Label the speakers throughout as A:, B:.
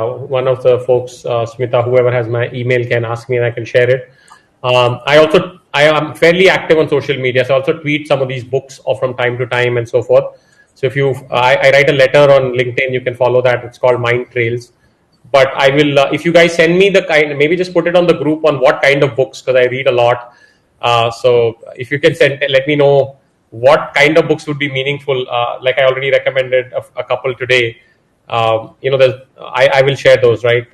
A: one of the folks, Smita, whoever has my email can ask me and I can share it. I am fairly active on social media, so I also tweet some of these books or from time to time and so forth. So if I write a letter on LinkedIn, you can follow that. It's called Mind Trails. But I will, if you guys send me the kind, maybe just put it on the group on what kind of books, because I read a lot. So if you can let me know what kind of books would be meaningful. Like I already recommended a couple today. I will share those, right?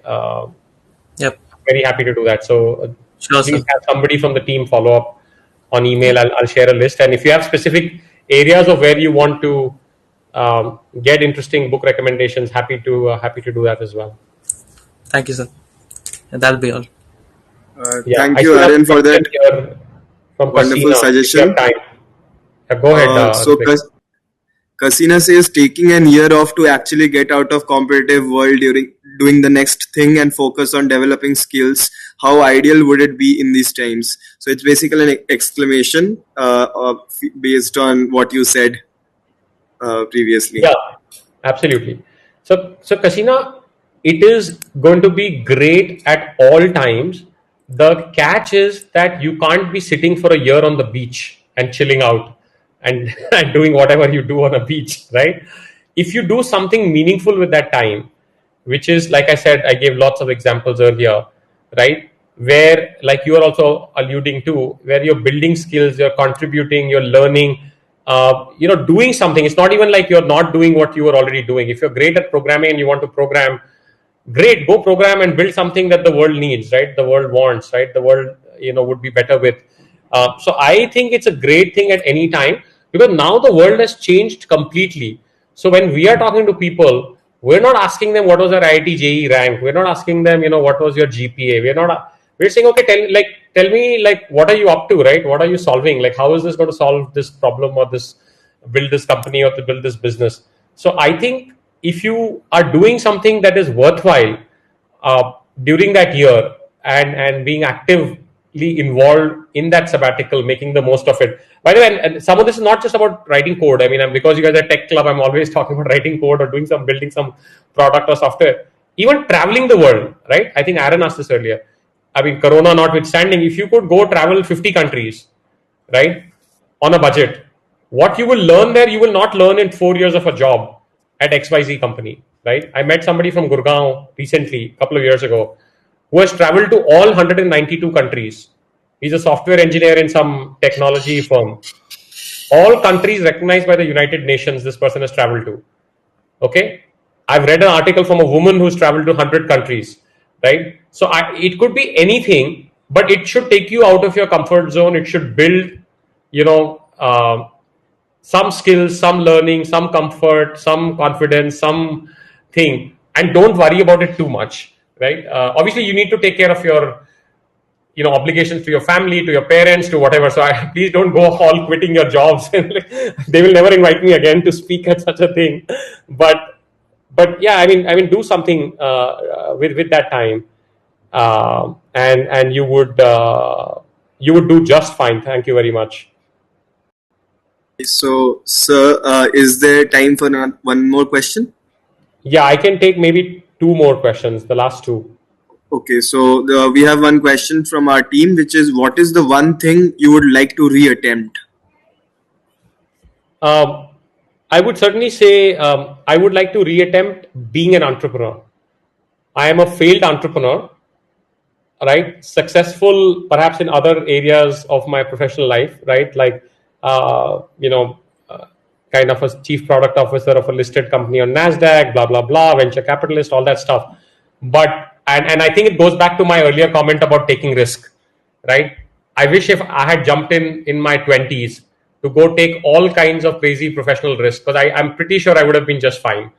B: Yep.
A: Very happy to do that. So
B: Sure,
A: please
B: sir.
A: have somebody from the team follow up on email. I'll share a list. And if you have specific areas of where you want to get interesting book recommendations, happy to do that as well.
B: Thank you, sir. And that'll be all.
A: Yeah,
C: Thank
A: I
C: you,
A: see a
C: Aaron, for
A: question
C: that
A: here from
C: wonderful
A: Kasina. If you have
C: suggestion.
A: time. Go ahead.
C: So
A: Ritwik.
C: Kasina says taking a year off to actually get out of competitive world during doing the next thing and focus on developing skills. How ideal would it be in these times? So it's basically an exclamation based on what you said previously.
A: Yeah, absolutely. So Kasina, it is going to be great at all times. The catch is that you can't be sitting for a year on the beach and chilling out and, and doing whatever you do on a beach, right? If you do something meaningful with that time, which is, like I said, I gave lots of examples earlier, right? Where, like you are also alluding to, where you're building skills, you're contributing, you're learning, doing something. It's not even like you're not doing what you were already doing. If you're great at programming and you want to program, great, go program and build something that the world needs, right? The world wants, right? The world, would be better with. So I think it's a great thing at any time, because now the world has changed completely. So when we are talking to people, we're not asking them what was their IIT JEE rank. We're not asking them, what was your GPA. We're saying, okay, tell me, like, what are you up to, right? What are you solving? Like, how is this going to solve this problem or build this company or to build this business? So I think if you are doing something that is worthwhile during that year and being actively involved in that sabbatical, making the most of it. By the way, and some of this is not just about writing code. I mean, because you guys are tech club, I'm always talking about writing code or building some product or software. Even traveling the world, right? I think Aaron asked this earlier. I mean, Corona notwithstanding, if you could go travel 50 countries, right, on a budget, what you will learn there, you will not learn in 4 years of a job at XYZ company, right? I met somebody from Gurgaon recently, a couple of years ago, who has traveled to all 192 countries. He's a software engineer in some technology firm. All countries recognized by the United Nations, this person has traveled to. Okay? I've read an article from a woman who's traveled to 100 countries, right? So it could be anything, but it should take you out of your comfort zone. It should build, some skills, some learning, some comfort, some confidence, some thing, and don't worry about it too much, right? Obviously, you need to take care of your, obligations to your family, to your parents, to whatever. So please don't go all quitting your jobs. They will never invite me again to speak at such a thing. But yeah, I mean, do something with that time, and you would do just fine. Thank you very much.
C: So, sir, is there time for one more question?
A: Yeah, I can take maybe two more questions, the last two.
C: Okay, so we have one question from our team, which is, what is the one thing you would like to reattempt?
A: I would certainly say I would like to reattempt being an entrepreneur. I am a failed entrepreneur, right? Successful perhaps in other areas of my professional life, right? Like, kind of a chief product officer of a listed company on NASDAQ, blah, blah, blah, venture capitalist, all that stuff. But, and I think it goes back to my earlier comment about taking risk, right? I wish if I had jumped in my 20s to go take all kinds of crazy professional risks, because I'm pretty sure I would have been just fine.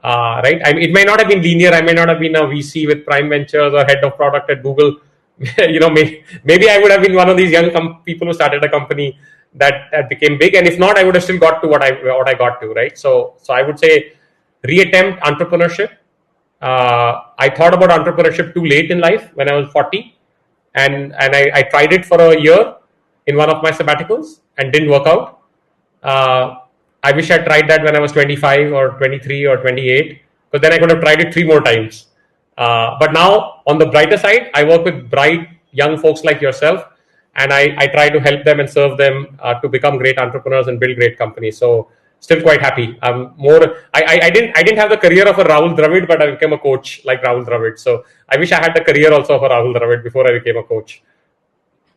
A: Right? It may not have been linear. I may not have been a VC with Prime Ventures or head of product at Google. Maybe I would have been one of these young people who started a company that became big. And if not, I would have still got to what I got to. Right? So I would say reattempt entrepreneurship. I thought about entrepreneurship too late in life when I was 40, and I tried it for a year in one of my sabbaticals and didn't work out. I wish I tried that when I was 25 or 23 or 28, because then I could have tried it 3 more times, But now, on the brighter side, I work with bright young folks like yourself, and I try to help them and serve them to become great entrepreneurs and build great companies. So, still quite happy. I'm more. I didn't have the career of a Rahul Dravid, but I became a coach like Rahul Dravid. So, I wish I had the career also of a Rahul Dravid before I became a coach.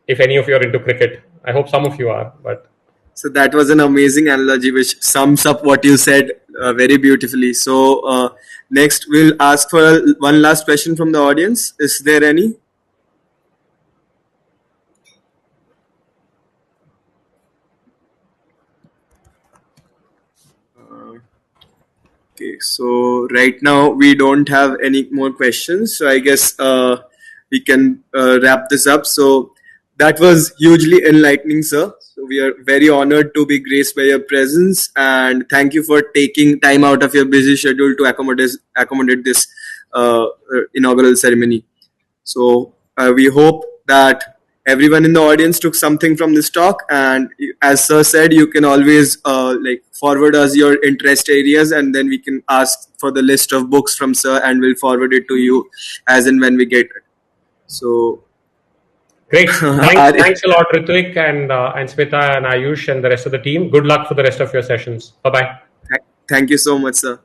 A: If any of you are into cricket, I hope some of you are. But
C: So that was an amazing analogy which sums up what you said very beautifully. So next we'll ask for one last question from the audience. Is there any? Okay, so right now we don't have any more questions. So I guess we can wrap this up. So that was hugely enlightening, sir. So we are very honored to be graced by your presence, and thank you for taking time out of your busy schedule to accommodate this inaugural ceremony. So we hope that everyone in the audience took something from this talk. And as sir said, you can always like forward us your interest areas, and then we can ask for the list of books from sir, and we'll forward it to you as and when we get it. So
A: great. Thanks,
C: Ari,
A: thanks a lot, Ritvik and Smita and Ayush and the rest of the team. Good luck for the rest of your sessions. Bye bye.
C: thank you so much, sir.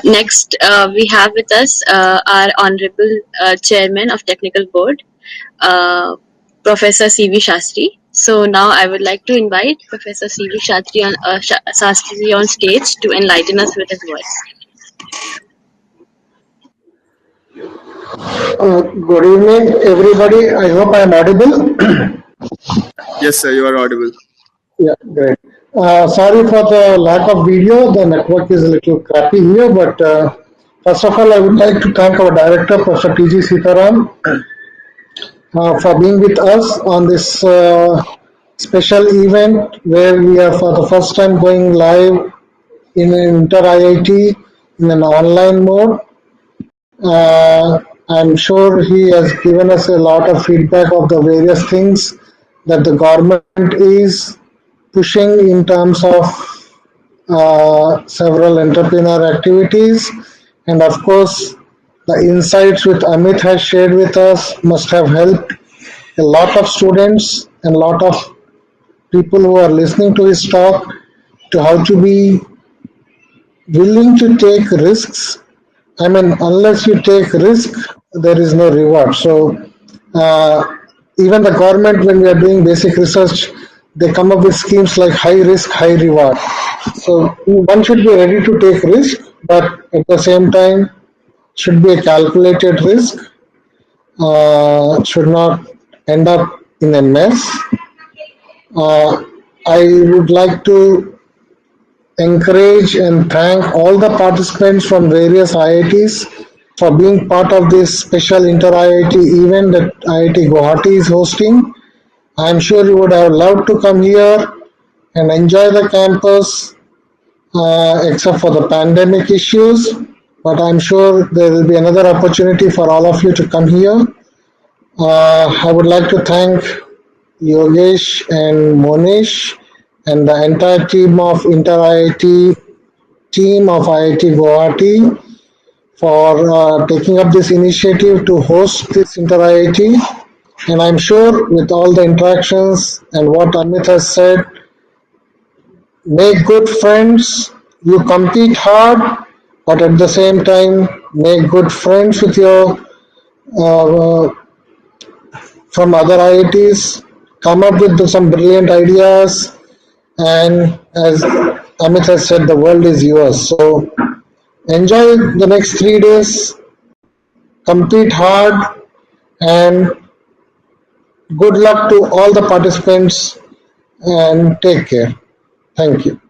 D: Next, we have with us our Honorable Chairman of Technical Board, Professor C.V. Shastri. So now I would like to invite Professor C.V. Shastri on stage to enlighten us with his words.
E: Good evening, everybody. I hope I am audible.
C: Yes, sir, you are audible.
E: Yeah, great. Sorry for the lack of video. The network is a little crappy here, but first of all, I would like to thank our director, Professor P.G. Sitaram, for being with us on this special event where we are for the first time going live in Inter IIT in an online mode. I'm sure he has given us a lot of feedback of the various things that the government is pushing in terms of several entrepreneur activities. And of course, the insights which Amit has shared with us must have helped a lot of students and a lot of people who are listening to his talk to how to be willing to take risks. I mean, unless you take risk, there is no reward. So, even the government, when we are doing basic research, they come up with schemes like high risk, high reward. So, one should be ready to take risk, but at the same time, should be a calculated risk. Should not end up in a mess. I would like to encourage and thank all the participants from various IITs for being part of this special inter IIT event that IIT Guwahati is hosting. I'm sure you would have loved to come here and enjoy the campus, except for the pandemic issues. But I'm sure there will be another opportunity for all of you to come here. I would like to thank Yogesh and Monish and the entire team of Inter IIT team of IIT Guwahati for taking up this initiative to host this Inter IIT. And I'm sure with all the interactions and what Amit has said, make good friends, you compete hard, but at the same time, make good friends with your uh, from other IITs, come up with some brilliant ideas, and as Amit has said, the world is yours. So enjoy the next 3 days, compete hard, and good luck to all the participants and take care. Thank you.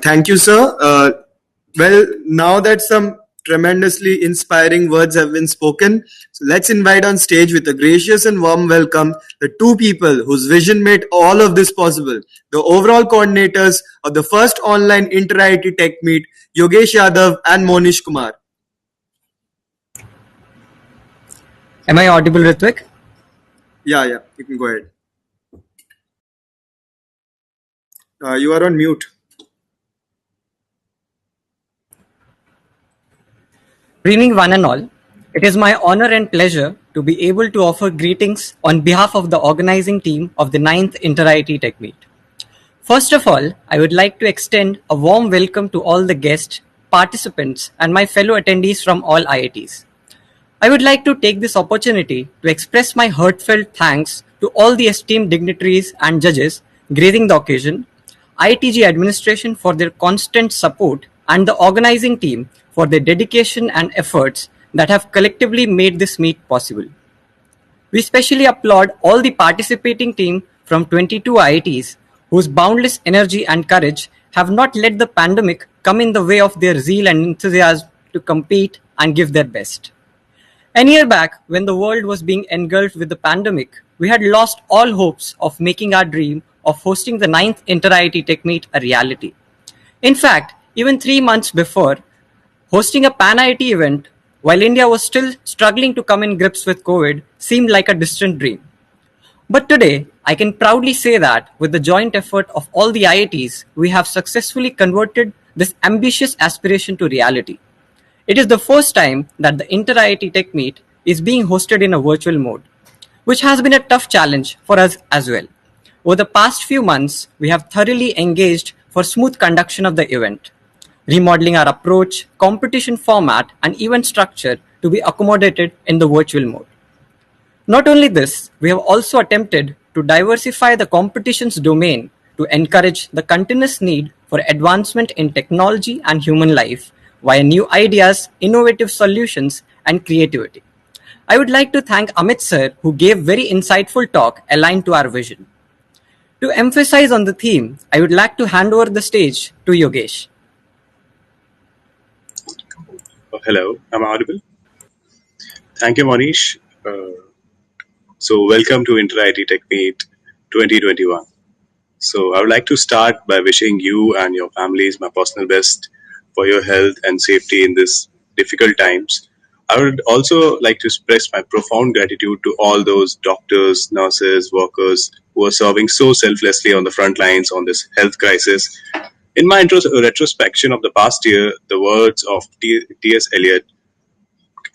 C: Thank you, sir. Well, now that some tremendously inspiring words have been spoken, so let's invite on stage with a gracious and warm welcome the two people whose vision made all of this possible. The overall coordinators of the first online Inter-IIT Tech Meet, Yogesh Yadav and Monish Kumar.
B: Am I audible, Ritvik?
C: Yeah, you can go ahead. You are on mute.
F: Greeting one and all. It is my honor and pleasure to be able to offer greetings on behalf of the organizing team of the 9th Inter-IIT Tech Meet. First of all, I would like to extend a warm welcome to all the guests, participants, and my fellow attendees from all IITs. I would like to take this opportunity to express my heartfelt thanks to all the esteemed dignitaries and judges gracing the occasion, IITG administration for their constant support, and the organizing team for their dedication and efforts that have collectively made this meet possible. We especially applaud all the participating team from 22 IITs whose boundless energy and courage have not let the pandemic come in the way of their zeal and enthusiasm to compete and give their best. A year back, when the world was being engulfed with the pandemic, we had lost all hopes of making our dream of hosting the 9th Inter-IIT Tech Meet a reality. In fact, even 3 months before, hosting a Pan-IIT event while India was still struggling to come in grips with COVID seemed like a distant dream. But today, I can proudly say that with the joint effort of all the IITs, we have successfully converted this ambitious aspiration to reality. It is the first time that the Inter-IIT Tech Meet is being hosted in a virtual mode, which has been a tough challenge for us as well. Over the past few months, we have thoroughly engaged for smooth conduction of the event, remodeling our approach, competition format, and event structure to be accommodated in the virtual mode. Not only this, we have also attempted to diversify the competition's domain to encourage the continuous need for advancement in technology and human life via new ideas, innovative solutions, and creativity. I would like to thank Amit sir, who gave very insightful talk aligned to our vision. To emphasize on the theme, I would like to hand over the stage to Yogesh.
G: Hello, am I audible? Thank you, Manish. So, welcome to Inter-IT Tech Meet 2021. So, I would like to start by wishing you and your families my personal best for your health and safety in these difficult times. I would also like to express my profound gratitude to all those doctors, nurses, workers who are serving so selflessly on the front lines on this health crisis. In my retrospection of the past year, the words of T.S. Eliot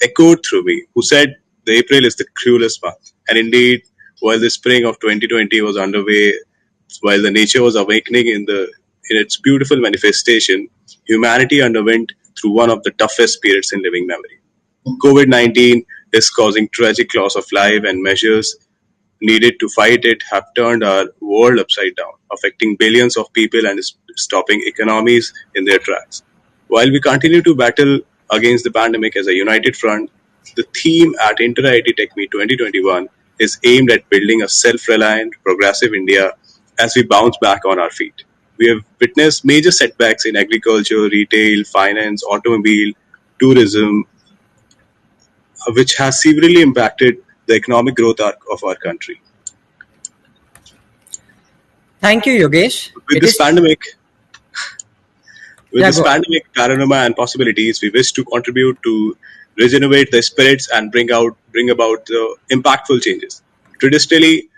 G: echoed through me, who said the April is the cruelest month. And indeed, while the spring of 2020 was underway, while the nature was awakening in its beautiful manifestation, humanity underwent through one of the toughest periods in living memory. COVID-19 is causing tragic loss of life, and measures needed to fight it have turned our world upside down, affecting billions of people and stopping economies in their tracks. While we continue to battle against the pandemic as a united front, the theme at Inter-IT Tech Meet 2021 is aimed at building a self-reliant, progressive India as we bounce back on our feet. We have witnessed major setbacks in agriculture, retail, finance, automobile, tourism, which has severely impacted the economic growth arc of our country.
F: Thank you, Yogesh.
G: With
F: It
G: this
F: is
G: pandemic, with
F: yeah,
G: this
F: go ahead.
G: pandemic panorama and possibilities, we wish to contribute to regenerate the spirits and bring about impactful changes. Traditionally,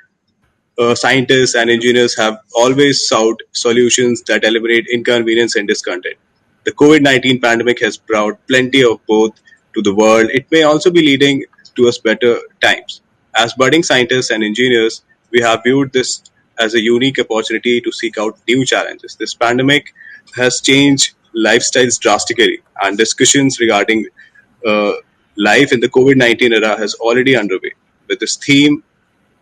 G: scientists and engineers have always sought solutions that eliminate inconvenience and discontent. The COVID-19 pandemic has brought plenty of both to the world. It may also be leading to us better times. As budding scientists and engineers, we have viewed this as a unique opportunity to seek out new challenges. This pandemic has changed lifestyles drastically, and discussions regarding uh, life in the COVID-19 era has already underway. With this theme,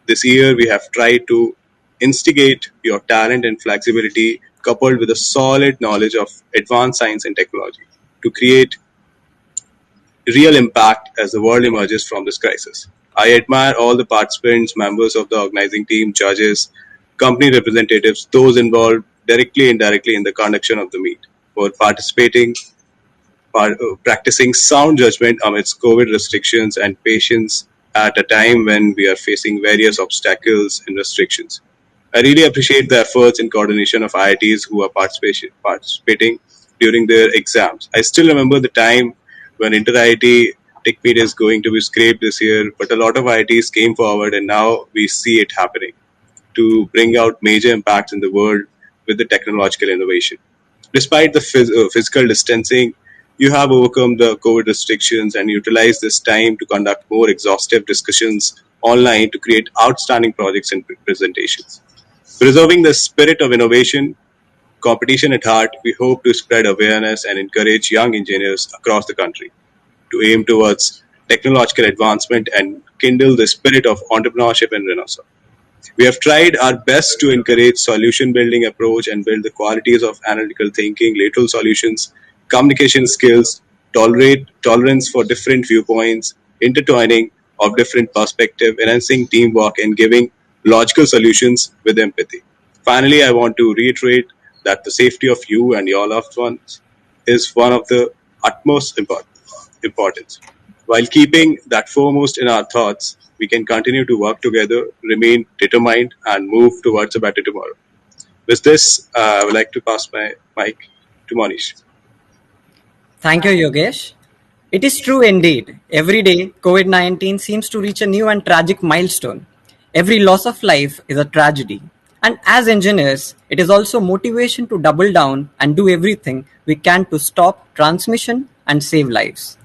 G: this year we have tried to instigate your talent and flexibility coupled with a solid knowledge of advanced science and technology to create real impact as the world emerges from this crisis. I admire all the participants, members of the organizing team, judges, company representatives, those involved directly and indirectly in the conduction of the meet, for participating, practicing sound judgment amidst COVID restrictions and patience at a time when we are facing various obstacles and restrictions. I really appreciate the efforts and coordination of IITs who are participating during their exams. I still remember the time when Inter-IIT Tech Meet is going to be scraped this year, but a lot of IITs came forward and now we see it happening to bring out major impacts in the world with the technological innovation. Despite the physical distancing, you have overcome the COVID restrictions and utilized this time to conduct more exhaustive discussions online to create outstanding projects and presentations. Preserving the spirit of innovation, competition at heart, we hope to spread awareness and encourage young engineers across the country to aim towards technological advancement and kindle the spirit of entrepreneurship and renaissance. We have tried our best to encourage solution building approach and build the qualities of analytical thinking, lateral solutions, communication skills, tolerance for different viewpoints, intertwining of different perspective, enhancing teamwork, and giving logical solutions with empathy. Finally, I want to reiterate that the safety of you and your loved ones is one of the utmost importance. While keeping that foremost in our thoughts, we can continue to work together, remain determined, and move towards a better tomorrow. With this, I would like to pass my mic to Manish.
F: Thank you, Yogesh. It is true indeed. Every day, COVID 19 seems to reach a new and tragic milestone. Every loss of life is a tragedy. And as engineers, it is also motivation to double down and do everything we can to stop transmission and save lives.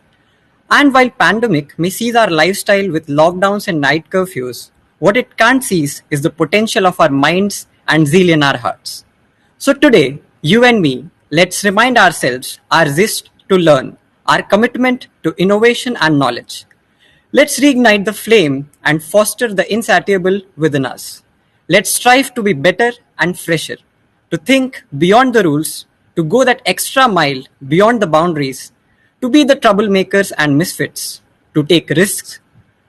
F: And while pandemic may seize our lifestyle with lockdowns and night curfews, what it can't seize is the potential of our minds and zeal in our hearts. So today, you and me, let's remind ourselves our zest to learn, our commitment to innovation and knowledge. Let's reignite the flame and foster the insatiable within us. Let's strive to be better and fresher, to think beyond the rules, to go that extra mile beyond the boundaries, to be the troublemakers and misfits, to take risks,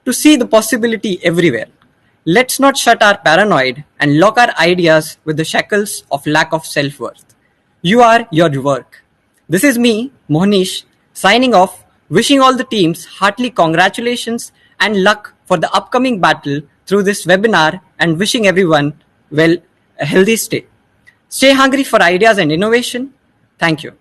F: to see the possibility everywhere. Let's not shut our paranoid and lock our ideas with the shackles of lack of self-worth. You are your work. This is me, Mohnish, signing off, wishing all the teams heartily congratulations and luck for the upcoming battle through this webinar and wishing everyone, well, a healthy stay. Stay hungry for ideas and innovation. Thank you.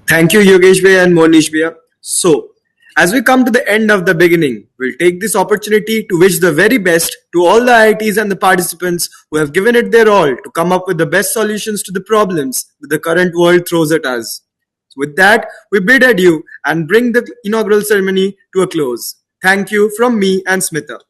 C: Thank you, Yogesh Bhai and Monish Bhai. So, as we come to the end of the beginning, we'll take this opportunity to wish the very best to all the IITs and the participants who have given it their all to come up with the best solutions to the problems that the current world throws at us. With that, we bid adieu and bring the inaugural ceremony to a close. Thank you from me and Smita.